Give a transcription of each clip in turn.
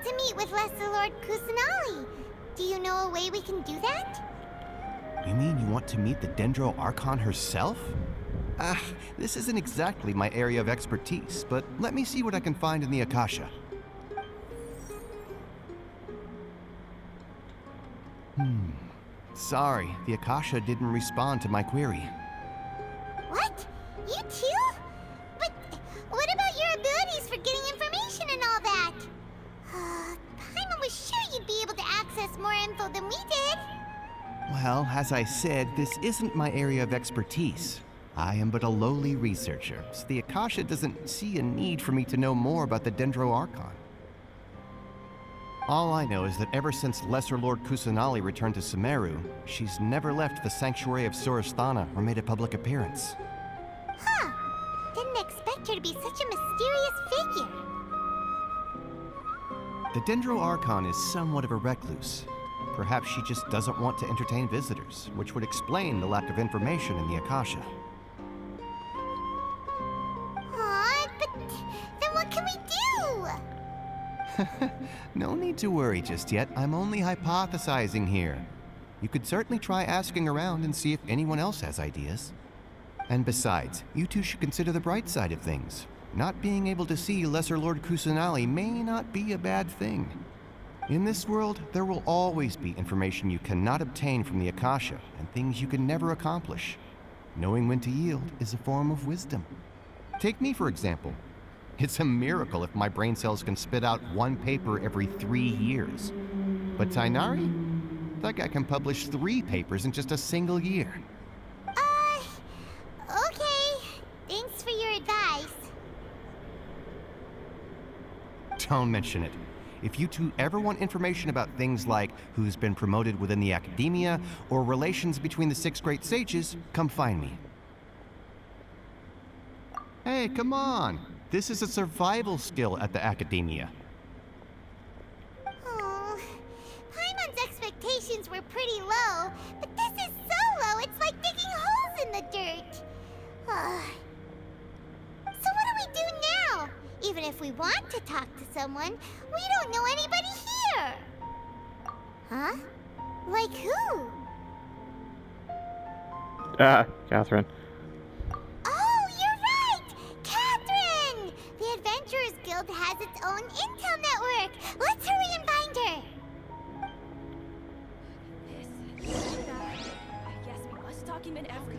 to meet with Lesser Lord Kusanali. Do you know a way we can do that? You mean you want to meet the Dendro Archon herself? This isn't exactly my area of expertise, but let me see what I can find in the Akasha. Sorry, the Akasha didn't respond to my query. What? You too? But what about your abilities for getting information and all that? Paimon was sure you'd be able to access more info than we did. Well, as I said, this isn't my area of expertise. I am but a lowly researcher, so the Akasha doesn't see a need for me to know more about the Dendro Archon. All I know is that ever since Lesser Lord Kusanali returned to Sumeru, she's never left the Sanctuary of Sorasthana or made a public appearance. Huh. Didn't expect her to be such a mysterious figure. The Dendro Archon is somewhat of a recluse. Perhaps she just doesn't want to entertain visitors, which would explain the lack of information in the Akasha. Aw, but then what can we do? No need to worry just yet. I'm only hypothesizing here. You could certainly try asking around and see if anyone else has ideas. And besides, you two should consider the bright side of things. Not being able to see Lesser Lord Kusanali may not be a bad thing. In this world, there will always be information you cannot obtain from the Akasha and things you can never accomplish. Knowing when to yield is a form of wisdom. Take me, for example. It's a miracle if my brain cells can spit out one paper every 3 years. But Tainari? That guy can publish 3 papers in just a single year. Okay. Thanks for your advice. Don't mention it. If you two ever want information about things like who's been promoted within the academia or relations between the 6 great sages, come find me. Hey, come on! This is a survival skill at the academia. Oh, Paimon's expectations were pretty low, but this is so low it's like digging holes in the dirt. So what do we do now? Even if we want to talk to someone, we don't know anybody here. Huh? Like who? Catherine. Oh, you're right! Catherine! The Adventurers Guild has its own intel network. Let's hurry and find her. This is that. I guess we must document everything.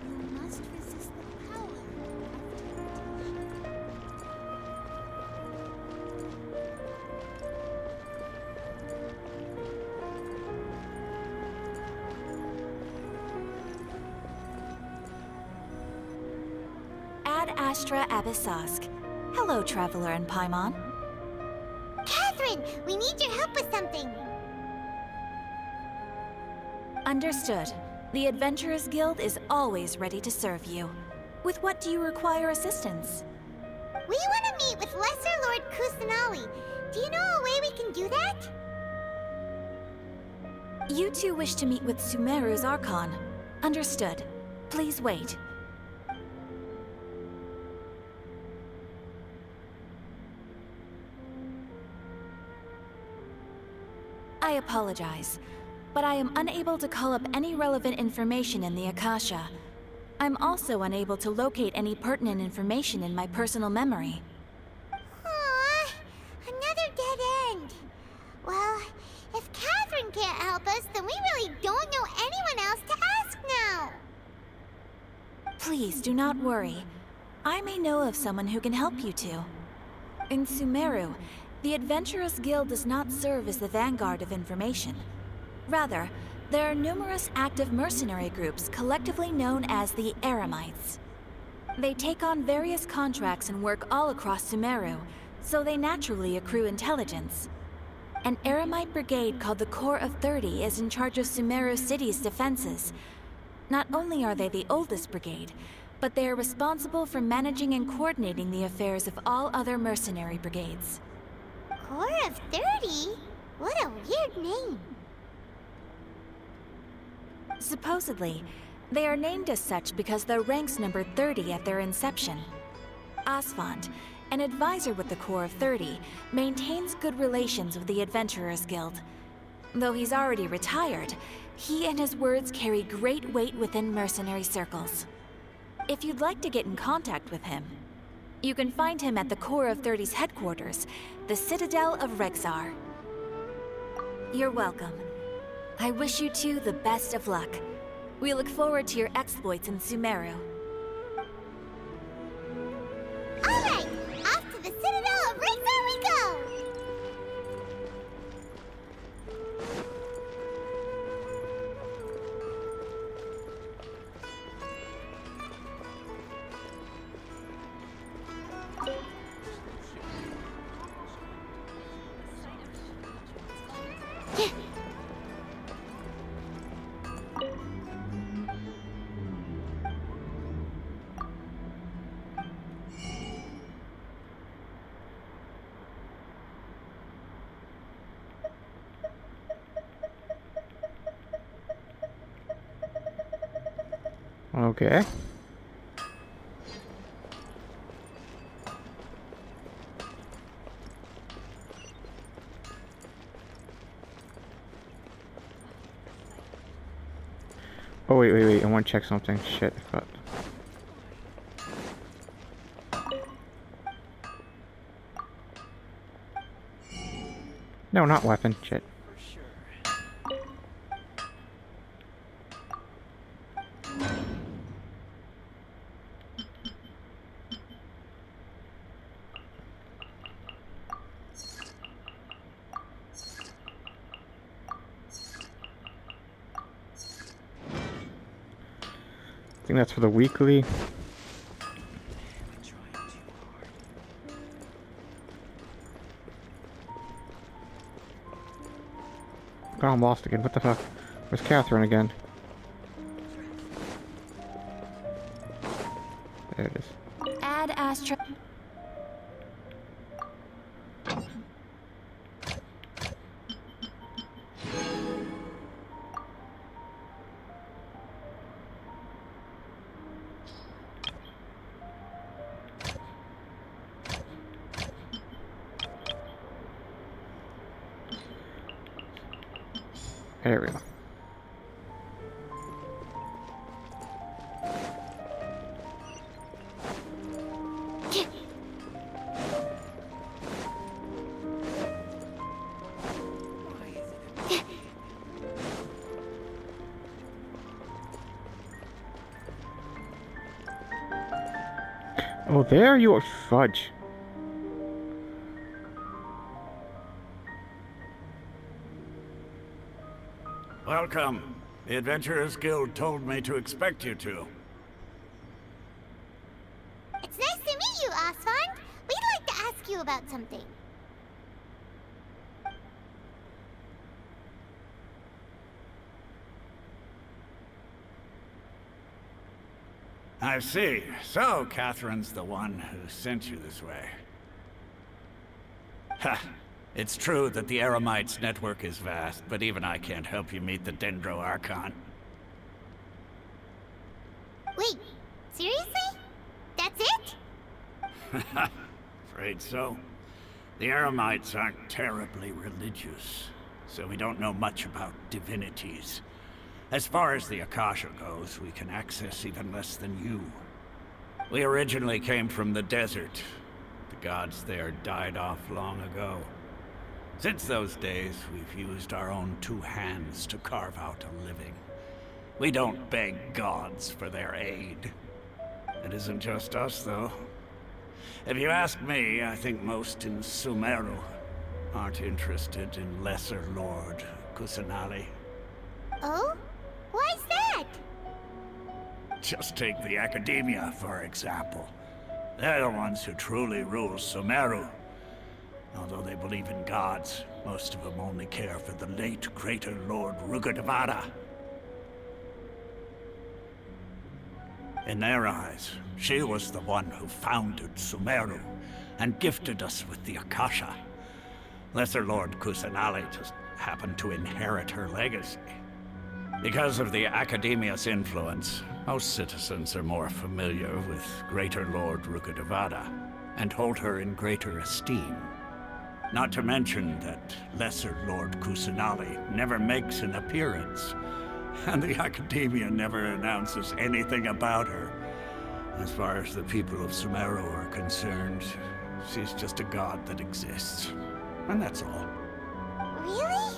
You must resist the power of Ad Astra Abyssosk. Hello, Traveler and Paimon. Catherine, we need your help with something. Understood. The Adventurers Guild is always ready to serve you. With what do you require assistance? We want to meet with Lesser Lord Kusanali. Do you know a way we can do that? You two wish to meet with Sumeru's Archon. Understood. Please wait. I apologize, but I am unable to call up any relevant information in the Akasha. I'm also unable to locate any pertinent information in my personal memory. Aww, another dead end. Well, if Catherine can't help us, then we really don't know anyone else to ask now. Please do not worry. I may know of someone who can help you two. In Sumeru, the Adventurers Guild does not serve as the vanguard of information. Rather, there are numerous active mercenary groups collectively known as the Eremites. They take on various contracts and work all across Sumeru, so they naturally accrue intelligence. An Eremite brigade called the Corps of 30 is in charge of Sumeru City's defenses. Not only are they the oldest brigade, but they are responsible for managing and coordinating the affairs of all other mercenary brigades. Core of 30? What a weird name. Supposedly, they are named as such because their ranks numbered 30 at their inception. Asphalt, an advisor with the Core of 30, maintains good relations with the Adventurers Guild. Though he's already retired, he and his words carry great weight within mercenary circles. If you'd like to get in contact with him, you can find him at the Core of 30's headquarters, the Citadel of Rexar. You're welcome. I wish you two the best of luck. We look forward to your exploits in Sumeru. Alright, off to the Citadel of Rexar we go! Okay. Oh, wait. I want to check something. Shit, I forgot. No, not weapon. Shit. I think that's for the weekly. Oh, I'm lost again. What the fuck? Where's Catherine again? There it is. Add Astra. There we go. Oh, there you are, fudge. Welcome. The Adventurers Guild told me to expect you two. It's nice to meet you, Asphalt. We'd like to ask you about something. I see. So, Catherine's the one who sent you this way. Ha! It's true that the Eremites' network is vast, but even I can't help you meet the Dendro Archon. Wait, seriously? That's it? Afraid so. The Eremites aren't terribly religious, so we don't know much about divinities. As far as the Akasha goes, we can access even less than you. We originally came from the desert. The gods there died off long ago. Since those days, we've used our own two hands to carve out a living. We don't beg gods for their aid. It isn't just us, though. If you ask me, I think most in Sumeru aren't interested in Lesser Lord Kusanali. Oh? Why's that? Just take the Academia, for example. They're the ones who truly rule Sumeru. Although they believe in gods, most of them only care for the late Greater Lord Rugadavada. In their eyes, she was the one who founded Sumeru and gifted us with the Akasha. Lesser Lord Kusanali just happened to inherit her legacy. Because of the Academia's influence, most citizens are more familiar with Greater Lord Rukkhadevada and hold her in greater esteem. Not to mention that Lesser Lord Kusanali never makes an appearance, and the Academia never announces anything about her. As far as the people of Sumeru are concerned, she's just a god that exists. And that's all. Really?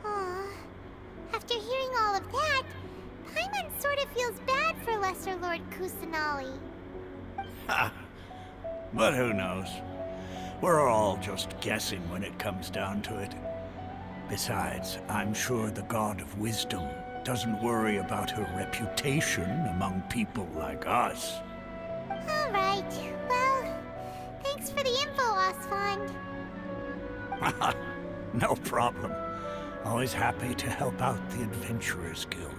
Aw. After hearing all of that, Paimon sort of feels bad for Lesser Lord Kusanali. Ha! But who knows? We're all just guessing when it comes down to it. Besides, I'm sure the God of Wisdom doesn't worry about her reputation among people like us. Alright, well, thanks for the info, Osfond. No problem. Always happy to help out the Adventurers Guild.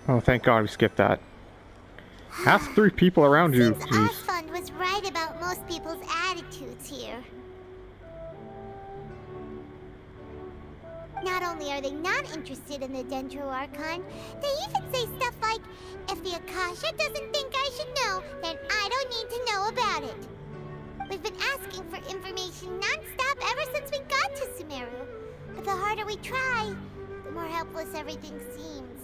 Oh, thank God we skipped that. Ask 3 people around you. Seems Jeez. Osfond was right about most people's attitudes here. Not only are they not interested in the Dendro Archon, they even say stuff like, if the Akasha doesn't think I should know, then I don't need to know about it. We've been asking for information non-stop ever since we got to Sumeru. But the harder we try, the more helpless everything seems.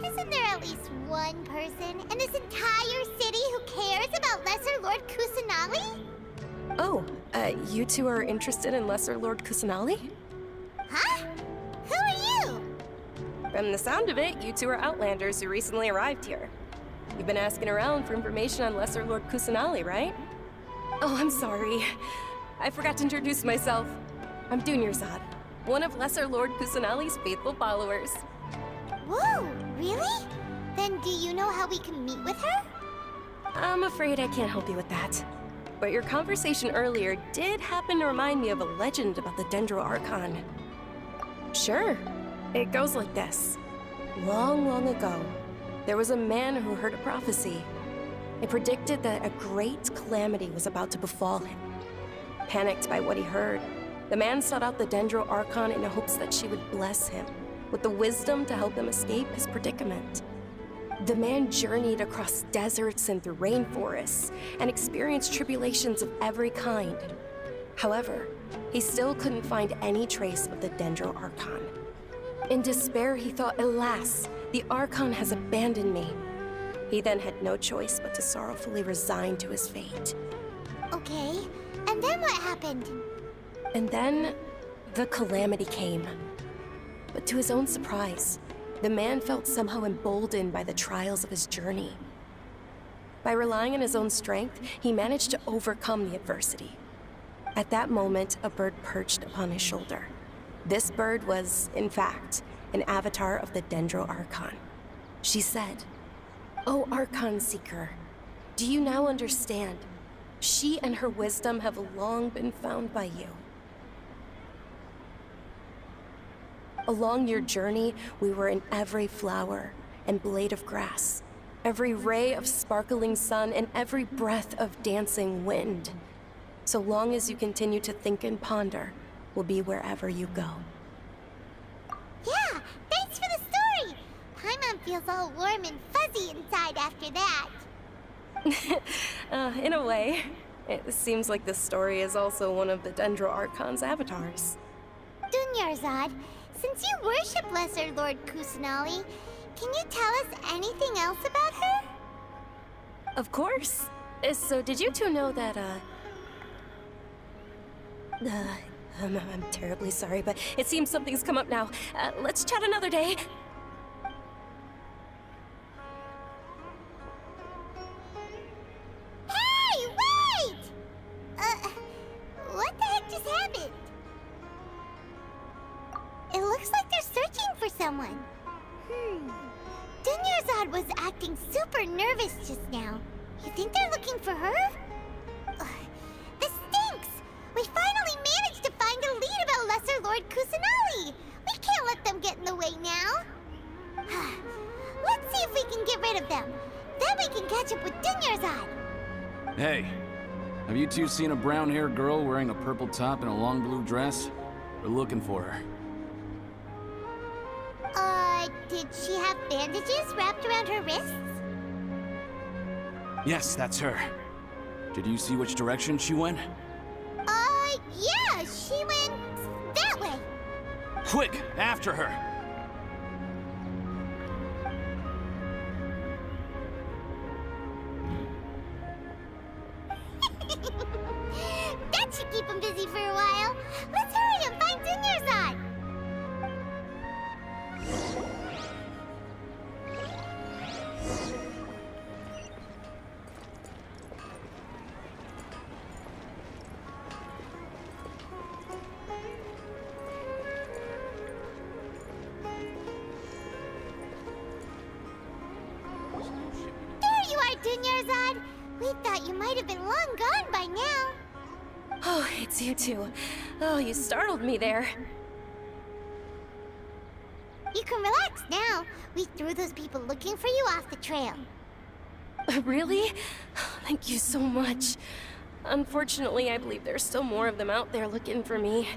Isn't there at least one person in this entire city who cares about Lesser Lord Kusanali? Oh, you two are interested in Lesser Lord Kusanali? Huh? Who are you? From the sound of it, you two are Outlanders who recently arrived here. You've been asking around for information on Lesser Lord Kusanali, right? Oh, I'm sorry. I forgot to introduce myself. I'm Dunyarzad, one of Lesser Lord Kusanali's faithful followers. Whoa, really? Then do you know how we can meet with her? I'm afraid I can't help you with that. But your conversation earlier did happen to remind me of a legend about the Dendro Archon. Sure, it goes like this. Long, long ago, there was a man who heard a prophecy. It predicted that a great calamity was about to befall him. Panicked by what he heard, the man sought out the Dendro Archon in hopes that she would bless him with the wisdom to help him escape his predicament. The man journeyed across deserts and through rainforests and experienced tribulations of every kind. However, he still couldn't find any trace of the Dendro Archon. In despair, he thought, alas, the Archon has abandoned me. He then had no choice but to sorrowfully resign to his fate. Okay, and then what happened? And then, the calamity came. But to his own surprise, the man felt somehow emboldened by the trials of his journey. By relying on his own strength, he managed to overcome the adversity. At that moment, a bird perched upon his shoulder. This bird was, in fact, an avatar of the Dendro Archon. She said, "O Archon Seeker, do you now understand? She and her wisdom have long been found by you. Along your journey, we were in every flower and blade of grass, every ray of sparkling sun, and every breath of dancing wind. So long as you continue to think and ponder, we'll be wherever you go." Yeah, thanks for the story! Paimon feels all warm and fuzzy inside after that. In a way, it seems like this story is also one of the Dendro Archon's avatars. Dunyarzad, since you worship Lesser Lord Kusanali, can you tell us anything else about her? Of course. So did you two know that, I'm terribly sorry, but it seems something's come up now. Let's chat another day. Hey, wait! What the heck just happened? It looks like they're searching for someone. Dunyarzad was acting super nervous just now. You think they're looking for her? Ugh, this stinks! We finally managed to find a lead about Lesser Lord Kusanali! We can't let them get in the way now! rid of them. Then we can catch up with Dunyarzad. Hey, have you two seen a brown-haired girl wearing a purple top and a long blue dress? We're looking for her. Did she have bandages wrapped around her wrists? Yes, that's her. Did you see which direction she went? Yeah, she went that way. Quick, after her! That should keep him busy for a while. Let's hurry and find Dunyarzad. There you are, Dunyarzad. We thought you might have been long gone by now. Oh, it's you two. Oh, you startled me there. You can relax now. We threw those people looking for you off the trail. Really? Thank you so much. Unfortunately, I believe there's still more of them out there looking for me.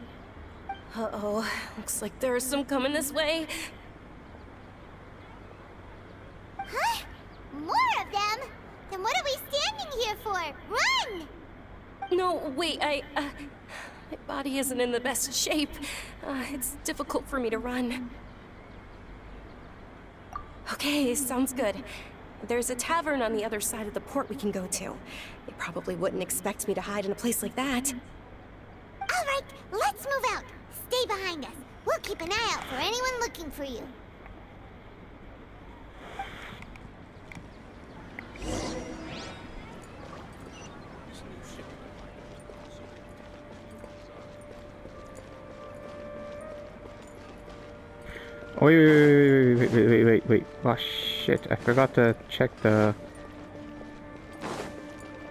Uh-oh. Looks like there are some coming this way. Huh? More of them? Then what are we standing here for? Run! No, wait, my body isn't in the best shape. It's difficult for me to run. Okay, sounds good. There's a tavern on the other side of the port we can go to. They probably wouldn't expect me to hide in a place like that. All right, let's move out. Stay behind us. We'll keep an eye out for anyone looking for you. Oh, wait. Oh, shit. I forgot to check the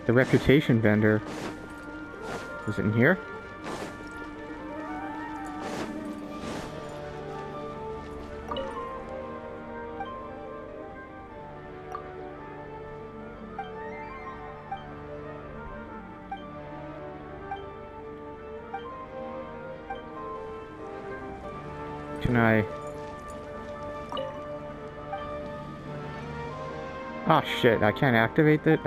reputation vendor. Is it in here? Can I... Oh shit, I can't activate it?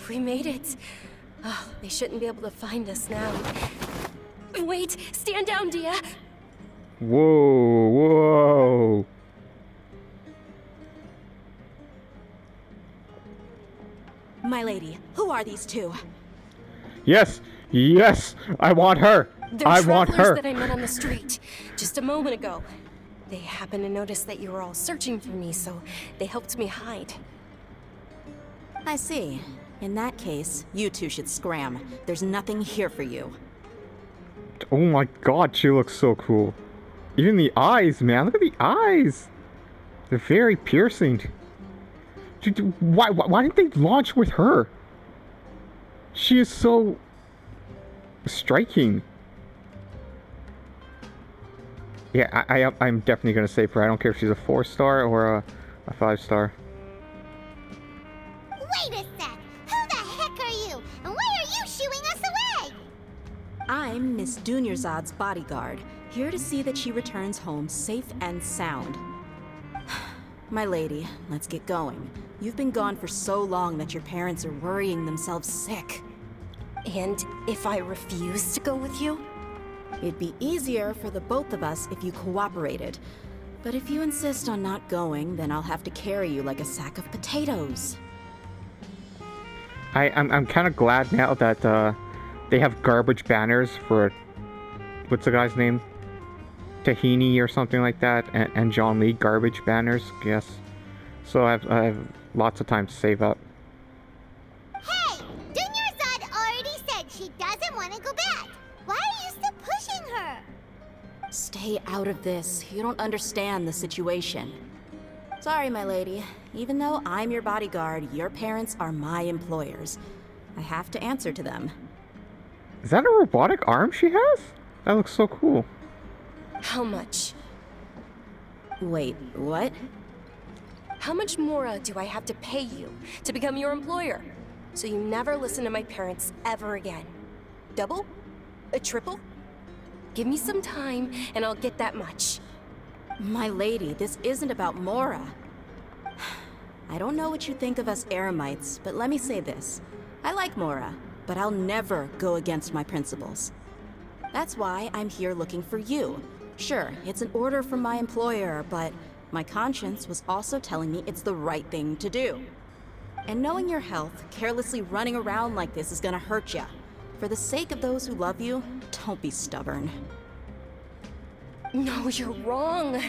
We made it. Oh, they shouldn't be able to find us now. Wait! Stand down, Dia! Whoa. My lady, who are these two? Yes! I want her! They're I want travelers her! that I met on the street just a moment ago. They happened to notice that you were all searching for me, so they helped me hide. I see. In that case, you two should scram. There's nothing here for you. Oh my god, she looks so cool. Even the eyes, man. Look at the eyes! They're very piercing. Dude, why didn't they launch with her? She is so... striking. Yeah, I'm definitely gonna say for her. I don't care if she's a 4-star or a 5-star. Wait a sec! Who the heck are you? And why are you shooing us away? I'm Miss Dunyarzad's bodyguard, here to see that she returns home safe and sound. My lady, let's get going. You've been gone for so long that your parents are worrying themselves sick. And if I refuse to go with you? It'd be easier for the both of us if you cooperated. But if you insist on not going, then I'll have to carry you like a sack of potatoes. I'm kind of glad now that they have garbage banners for, what's the guy's name? Tahini or something like that, and John Lee garbage banners, yes. So I have lots of time to save up. Hey! Dunyarzad already said she doesn't want to go back. Why are you still pushing her? Stay out of this. You don't understand the situation. Sorry, my lady. Even though I'm your bodyguard, your parents are my employers. I have to answer to them. Is that a robotic arm she has? That looks so cool. How much? Wait, what? How much more do I have to pay you to become your employer? So you never listen to my parents ever again. Double? A triple? Give me some time and I'll get that much. My lady, this isn't about Mora. I don't know what you think of us Eremites, but let me say this. I like Mora, but I'll never go against my principles. That's why I'm here looking for you. Sure, it's an order from my employer, but my conscience was also telling me it's the right thing to do. And knowing your health, carelessly running around like this is gonna hurt ya. For the sake of those who love you, don't be stubborn. No, you're wrong.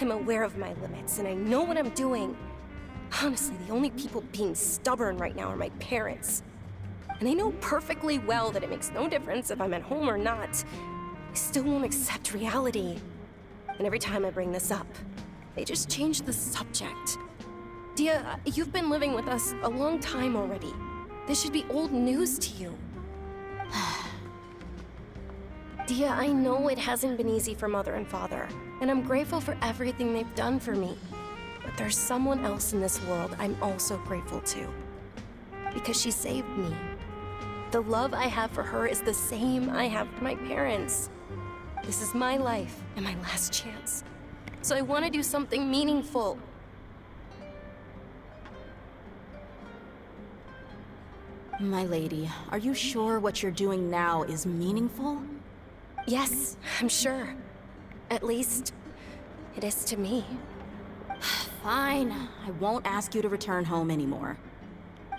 I'm aware of my limits and I know what I'm doing. Honestly, the only people being stubborn right now are my parents. And I know perfectly well that it makes no difference if I'm at home or not. I still won't accept reality. And every time I bring this up, they just change the subject. Dia, you've been living with us a long time already. This should be old news to you. Dia, I know it hasn't been easy for Mother and Father, and I'm grateful for everything they've done for me. But there's someone else in this world I'm also grateful to. Because she saved me. The love I have for her is the same I have for my parents. This is my life and my last chance. So I want to do something meaningful. My lady, are you sure what you're doing now is meaningful? Yes, I'm sure. At least, it is to me. Fine, I won't ask you to return home anymore.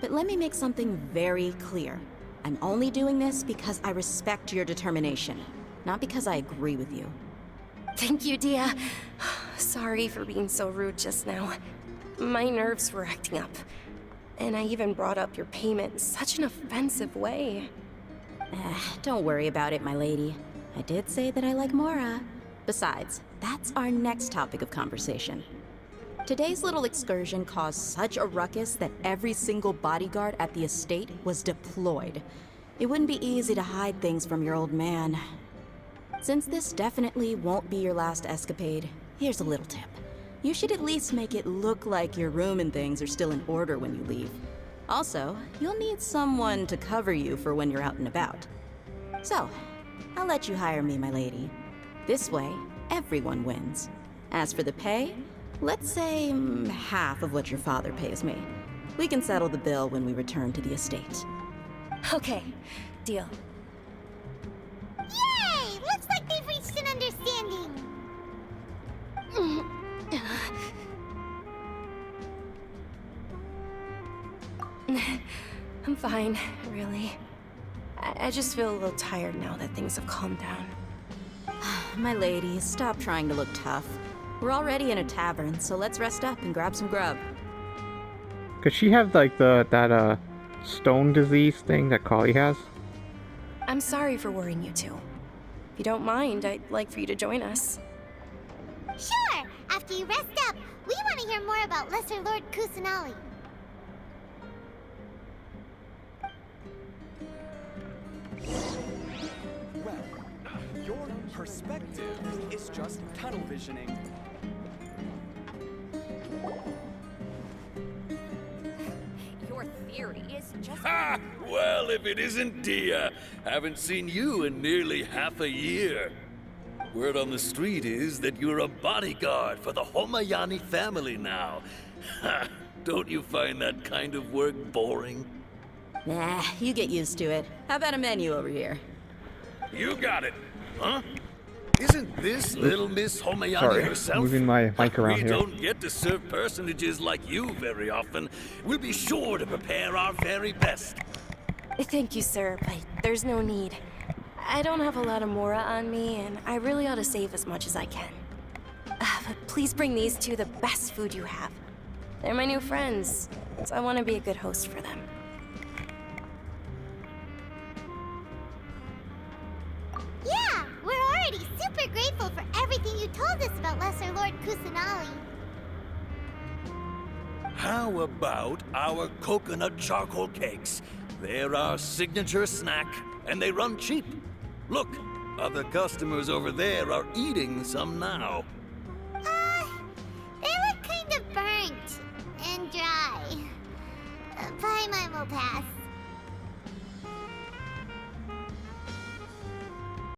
But let me make something very clear. I'm only doing this because I respect your determination, not because I agree with you. Thank you, Dia. Sorry for being so rude just now. My nerves were acting up. And I even brought up your payment in such an offensive way. Don't worry about it, my lady. I did say that I like Mora. Besides, that's our next topic of conversation. Today's little excursion caused such a ruckus that every single bodyguard at the estate was deployed. It wouldn't be easy to hide things from your old man. Since this definitely won't be your last escapade, here's a little tip. You should at least make it look like your room and things are still in order when you leave. Also, you'll need someone to cover you for when you're out and about. So, I'll let you hire me, my lady. This way, everyone wins. As for the pay, let's say half of what your father pays me. We can settle the bill when we return to the estate. Okay, deal. Yay! Looks like they've reached an understanding. I'm fine, really. I just feel a little tired now that things have calmed down. My lady, stop trying to look tough. We're already in a tavern, so let's rest up and grab some grub. Could she have like that stone disease thing that Kali has? I'm sorry for worrying you two. If you don't mind, I'd like for you to join us. Sure! After you rest up, we want to hear more about Lesser Lord Kusanali. Well, your perspective is just tunnel visioning. Your theory is just... Ha! Well, if it isn't Dia. Haven't seen you in nearly half a year. Word on the street is that you're a bodyguard for the Homayani family now. Ha! Don't you find that kind of work boring? Nah, you get used to it. How about a menu over here? You got it, huh? Isn't this little Miss Homayani Sorry, herself? moving my mic around We here. don't get to serve personages like you very often. We'll be sure to prepare our very best. Thank you, sir, but there's no need. I don't have a lot of Mora on me, and I really ought to save as much as I can. But please bring these two the best food you have. They're my new friends, so I want to be a good host for them. Yeah, we're already super grateful for everything you told us about Lesser Lord Kusanali. How about our coconut charcoal cakes? They're our signature snack, and they run cheap. Look, other customers over there are eating some now. They look kind of burnt and dry. Bye, mine will pass.